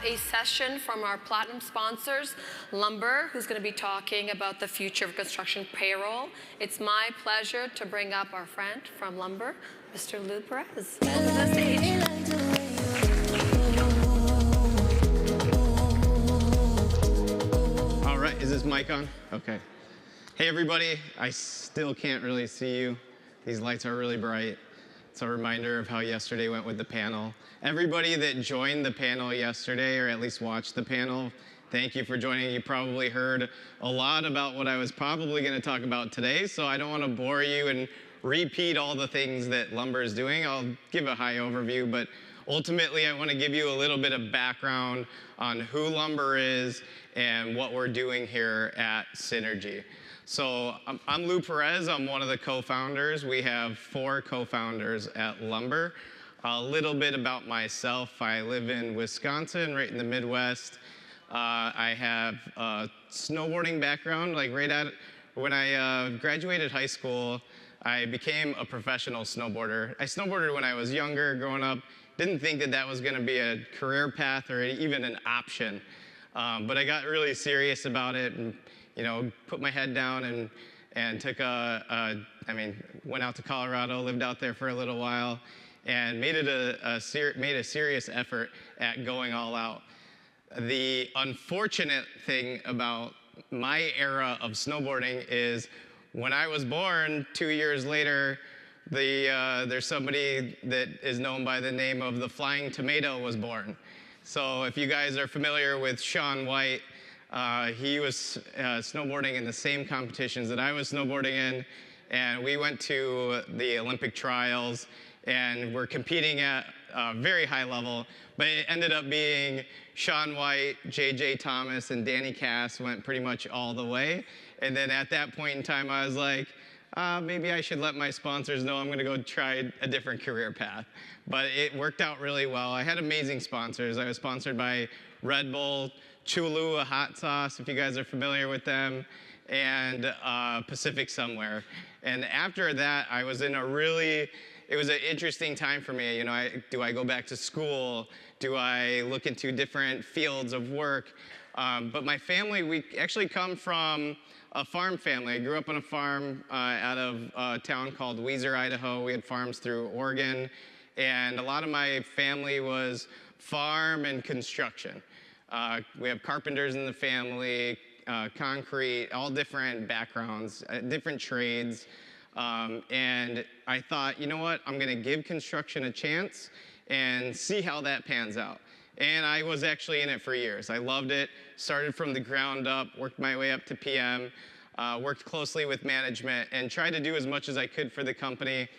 a session from our platinum sponsors, Lumber, who's going to be talking about the future of construction payroll. It's my pleasure to bring up our friend from Lumber, Mr. Lou Perez. Welcome to the stage. All right, is this mic on? Okay. Hey everybody, I still can't really see you. These lights are really bright. It's a reminder of how yesterday went with the panel. Everybody that joined the panel yesterday, or at least watched the panel, thank you for joining. You probably heard a lot about what I was probably going to talk about today, so I don't want to bore you and repeat all the things that Lumber is doing. I'll give a high overview, but ultimately I want to give you a little bit of background on who Lumber is and what we're doing here at Synergy. So I'm Lou Perez. I'm one of the co-founders. We have 4 co-founders at Lumber. A little bit about myself. I live in Wisconsin, right in the Midwest. I have a snowboarding background. Like when I graduated high school, I became a professional snowboarder. I snowboarded when I was younger, growing up. Didn't think that that was going to be a career path or even an option. But I got really serious about it and put my head down and took went out to Colorado, lived out there for a little while, and made a serious effort at going all out. The unfortunate thing about my era of snowboarding is when I was born, 2 years later, there's somebody that is known by the name of the Flying Tomato was born. So if you guys are familiar with Shaun White, he was snowboarding in the same competitions that I was snowboarding in, and we went to the Olympic trials and we're competing at a very high level, but it ended up being Shaun White, J.J. Thomas, and Danny Cass went pretty much all the way. And then at that point in time, I was like, maybe I should let my sponsors know I'm going to go try a different career path. But it worked out really well. I had amazing sponsors. I was sponsored by Red Bull, Cholula hot sauce, if you guys are familiar with them, and Pacific Somewhere. And after that, I was in it was an interesting time for me. Do I go back to school? Do I look into different fields of work? But my family, we actually come from a farm family. I grew up on a farm out of a town called Weiser, Idaho. We had farms through Oregon, and a lot of my family was farm and construction. We have carpenters in the family, concrete, all different backgrounds, different trades. And I thought, you know what, I'm going to give construction a chance and see how that pans out. And I was actually in it for years. I loved it, started from the ground up, worked my way up to PM, worked closely with management, and tried to do as much as I could for the company.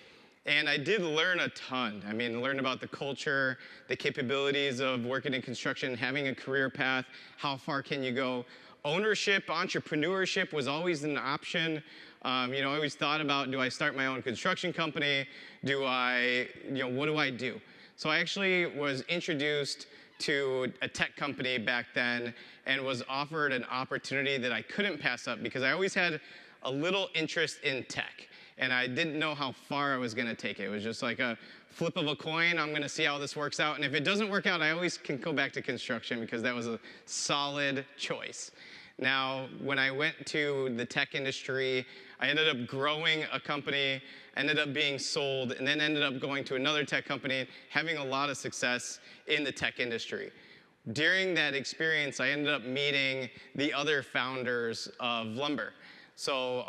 And I did learn a ton. I mean, learn about the culture, the capabilities of working in construction, having a career path, how far can you go. Ownership, entrepreneurship was always an option. I always thought about, do I start my own construction company? What do I do? So I actually was introduced to a tech company back then and was offered an opportunity that I couldn't pass up because I always had a little interest in tech. And I didn't know how far I was going to take it. It was just like a flip of a coin. I'm going to see how this works out. And if it doesn't work out, I always can go back to construction because that was a solid choice. Now, when I went to the tech industry, I ended up growing a company, ended up being sold, and then ended up going to another tech company, having a lot of success in the tech industry. During that experience, I ended up meeting the other founders of Lumber. So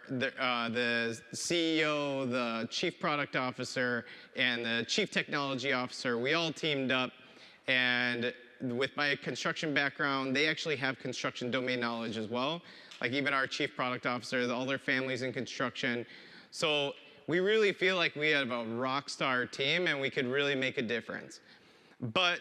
the CEO, the chief product officer, and the chief technology officer, we all teamed up. And with my construction background, they actually have construction domain knowledge as well. Like even our chief product officer, all their families in construction. So we really feel like we have a rock star team and we could really make a difference. But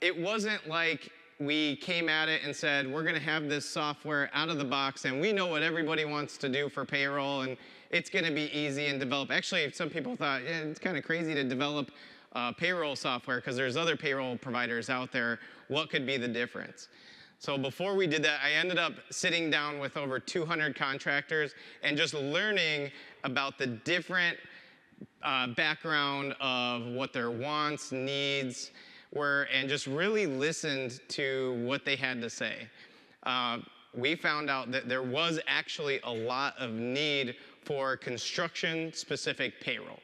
it wasn't like we came at it and said, we're going to have this software out of the box and we know what everybody wants to do for payroll and it's going to be easy and develop. Actually, some people thought, yeah, it's kind of crazy to develop payroll software because there's other payroll providers out there. What could be the difference? So before we did that, I ended up sitting down with over 200 contractors and just learning about the different background of what their wants, needs, and just really listened to what they had to say. We found out that there was actually a lot of need for construction-specific payroll.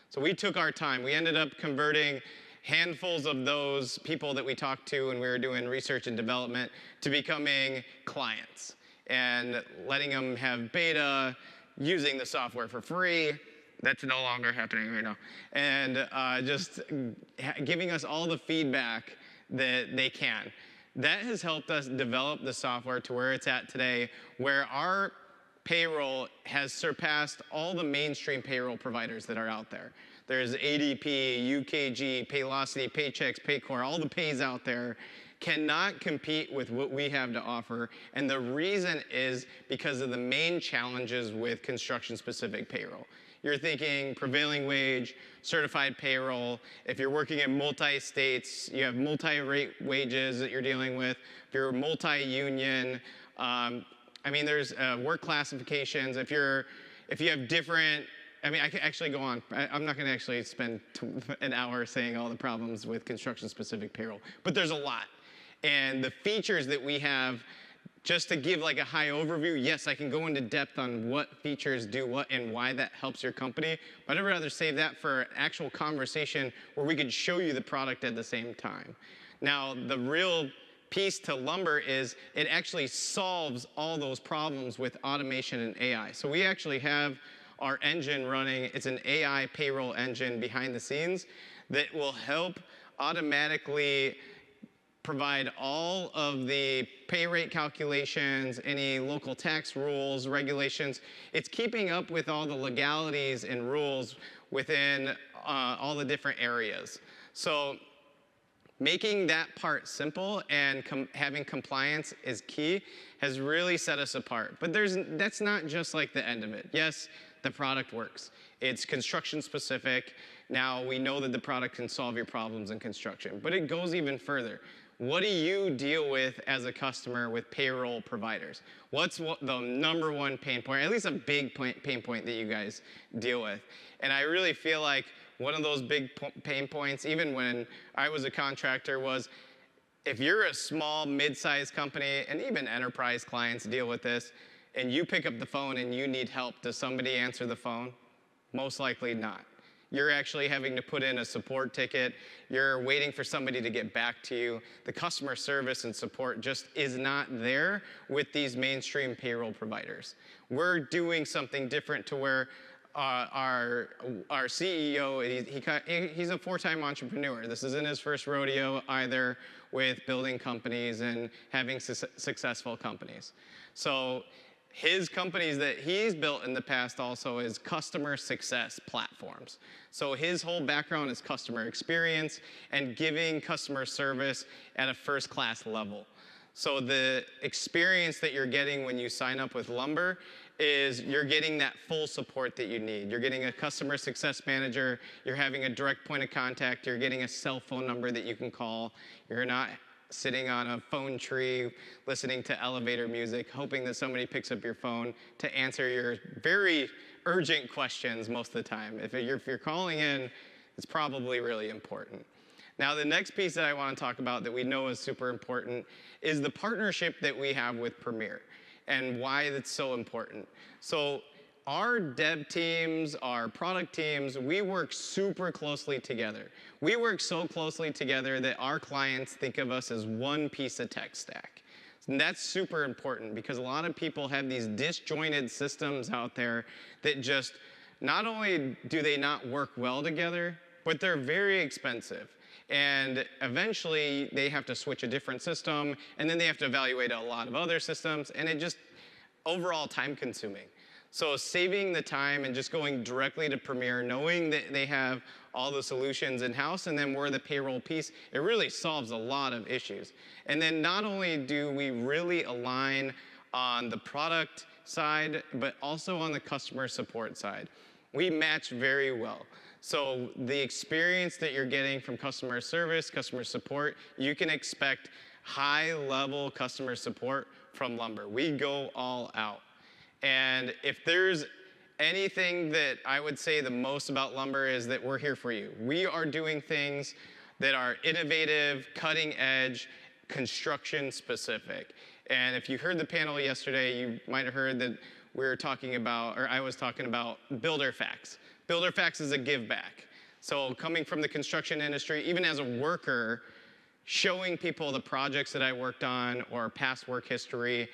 So we took our time. We ended up converting handfuls of those people that we talked to when we were doing research and development to becoming clients and letting them have beta, using the software for free. That's no longer happening right now. And just giving us all the feedback that they can. That has helped us develop the software to where it's at today, where our payroll has surpassed all the mainstream payroll providers that are out there. There's ADP, UKG, Paylocity, Paychex, Paycor, all the pays out there cannot compete with what we have to offer. And the reason is because of the main challenges with construction-specific payroll. You're thinking prevailing wage, certified payroll. If you're working in multi-states, you have multi-rate wages that you're dealing with. If you're multi-union, there's work classifications. If you have different, I could actually go on. I'm not going to actually spend an hour saying all the problems with construction-specific payroll, but there's a lot. And the features that we have, just to give like a high overview, yes, I can go into depth on what features do what and why that helps your company, but I'd rather save that for an actual conversation where we could show you the product at the same time. Now, the real piece to Lumber is it actually solves all those problems with automation and AI. So we actually have our engine running. It's an AI payroll engine behind the scenes that will help automatically provide all of the pay rate calculations, any local tax rules, regulations. It's keeping up with all the legalities and rules within all the different areas. So making that part simple and having compliance is key has really set us apart. But that's not just like the end of it. Yes, the product works. It's construction specific. Now we know that the product can solve your problems in construction, but it goes even further. What do you deal with as a customer with payroll providers? What's the number one pain point, at least a big pain point that you guys deal with? And I really feel like one of those big pain points, even when I was a contractor, was if you're a small, mid-sized company, and even enterprise clients deal with this, and you pick up the phone and you need help, does somebody answer the phone? Most likely not. You're actually having to put in a support ticket. You're waiting for somebody to get back to you. The customer service and support just is not there with these mainstream payroll providers. We're doing something different to where our CEO, he's a 4-time entrepreneur. This isn't his first rodeo either with building companies and having successful companies. So his companies that he's built in the past also is customer success platforms. So his whole background is customer experience and giving customer service at a first-class level. So the experience that you're getting when you sign up with Lumber is you're getting that full support that you need. You're getting a customer success manager, you're having a direct point of contact, you're getting a cell phone number that you can call, you're not sitting on a phone tree, listening to elevator music, hoping that somebody picks up your phone to answer your very urgent questions most of the time. If you're calling in, it's probably really important. Now, the next piece that I want to talk about that we know is super important is the partnership that we have with Premier and why it's so important. So our dev teams, our product teams, we work super closely together. We work so closely together that our clients think of us as one piece of tech stack. And that's super important because a lot of people have these disjointed systems out there that just, not only do they not work well together, but they're very expensive. And eventually they have to switch a different system, and then they have to evaluate a lot of other systems, and it just, overall time consuming. So saving the time and just going directly to Premier, knowing that they have all the solutions in-house and then we're the payroll piece, it really solves a lot of issues. And then not only do we really align on the product side, but also on the customer support side. We match very well. So the experience that you're getting from customer service, customer support, you can expect high-level customer support from Lumber. We go all out. And if there's anything that I would say the most about Lumber is that we're here for you. We are doing things that are innovative, cutting edge, construction specific. And if you heard the panel yesterday, you might have heard that we were talking about, or I was talking about Builder Facts. Builder Facts is a give back. So coming from the construction industry, even as a worker, showing people the projects that I worked on or past work history,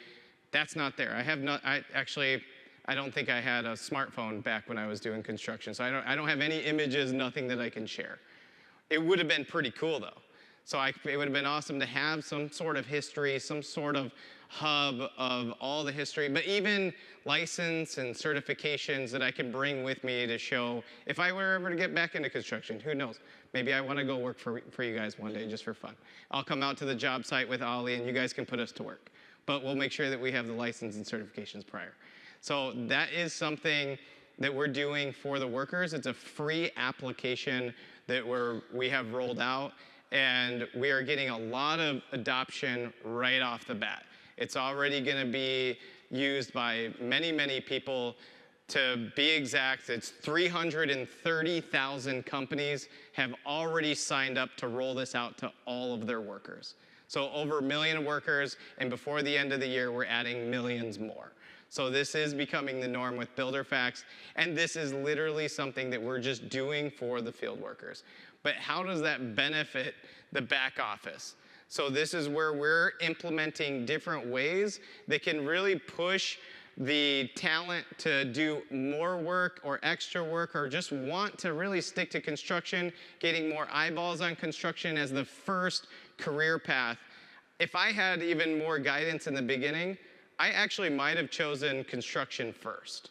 that's not there. I don't think I had a smartphone back when I was doing construction. So I don't have any images, nothing that I can share. It would have been pretty cool though. So it would have been awesome to have some sort of history, some sort of hub of all the history, but even license and certifications that I could bring with me to show if I were ever to get back into construction, who knows? Maybe I want to go work for you guys one day just for fun. I'll come out to the job site with Ollie and you guys can put us to work. But we'll make sure that we have the license and certifications prior. So that is something that we're doing for the workers. It's a free application that we have rolled out, and we are getting a lot of adoption right off the bat. It's already going to be used by many, many people. To be exact, it's 330,000 companies have already signed up to roll this out to all of their workers. So over 1 million workers, and before the end of the year, we're adding millions more. So this is becoming the norm with Builder Facts, and this is literally something that we're just doing for the field workers. But how does that benefit the back office? So this is where we're implementing different ways that can really push the talent to do more work or extra work or just want to really stick to construction, getting more eyeballs on construction as the first career path. If I had even more guidance in the beginning, I actually might have chosen construction first.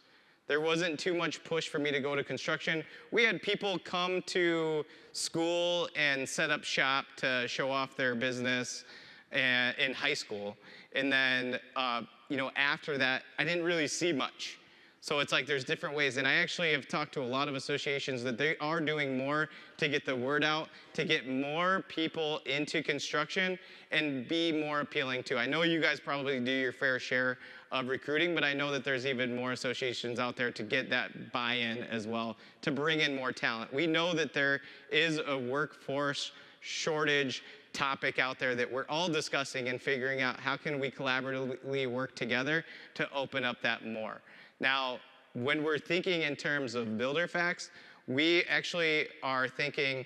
There wasn't too much push for me to go to construction. We had people come to school and set up shop to show off their business in high school. And then, after that, I didn't really see much. So it's like there's different ways. And I actually have talked to a lot of associations that they are doing more to get the word out, to get more people into construction and be more appealing to. I know you guys probably do your fair share of recruiting, but I know that there's even more associations out there to get that buy-in as well, to bring in more talent. We know that there is a workforce shortage topic out there that we're all discussing and figuring out how can we collaboratively work together to open up that more. Now, when we're thinking in terms of Builder Facts, we actually are thinking,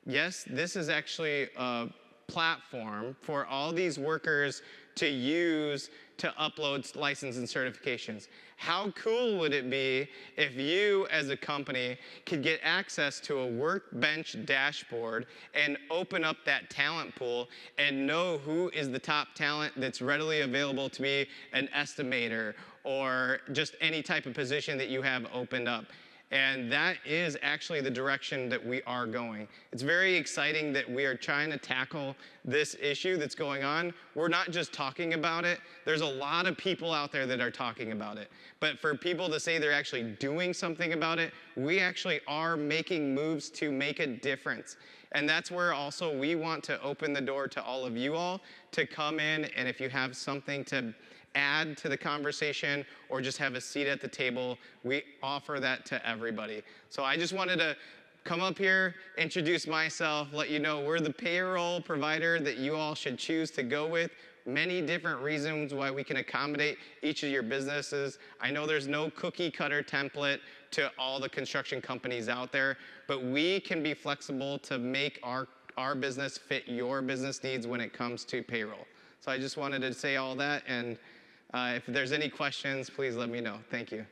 yes, this is actually a platform for all these workers to use to upload license and certifications. How cool would it be if you as a company could get access to a workbench dashboard and open up that talent pool and know who is the top talent that's readily available to be an estimator or just any type of position that you have opened up. And that is actually the direction that we are going. It's very exciting that we are trying to tackle this issue that's going on. We're not just talking about it. There's a lot of people out there that are talking about it. But for people to say they're actually doing something about it, we actually are making moves to make a difference. And that's where also we want to open the door to all of you all to come in, and if you have something to add to the conversation or just have a seat at the table, we offer that to everybody. So I just wanted to come up here, introduce myself, let you know we're the payroll provider that you all should choose to go with. Many different reasons why we can accommodate each of your businesses. I know there's no cookie cutter template to all the construction companies out there, but we can be flexible to make our business fit your business needs when it comes to payroll. So I just wanted to say all that, and if there's any questions, please let me know. Thank you.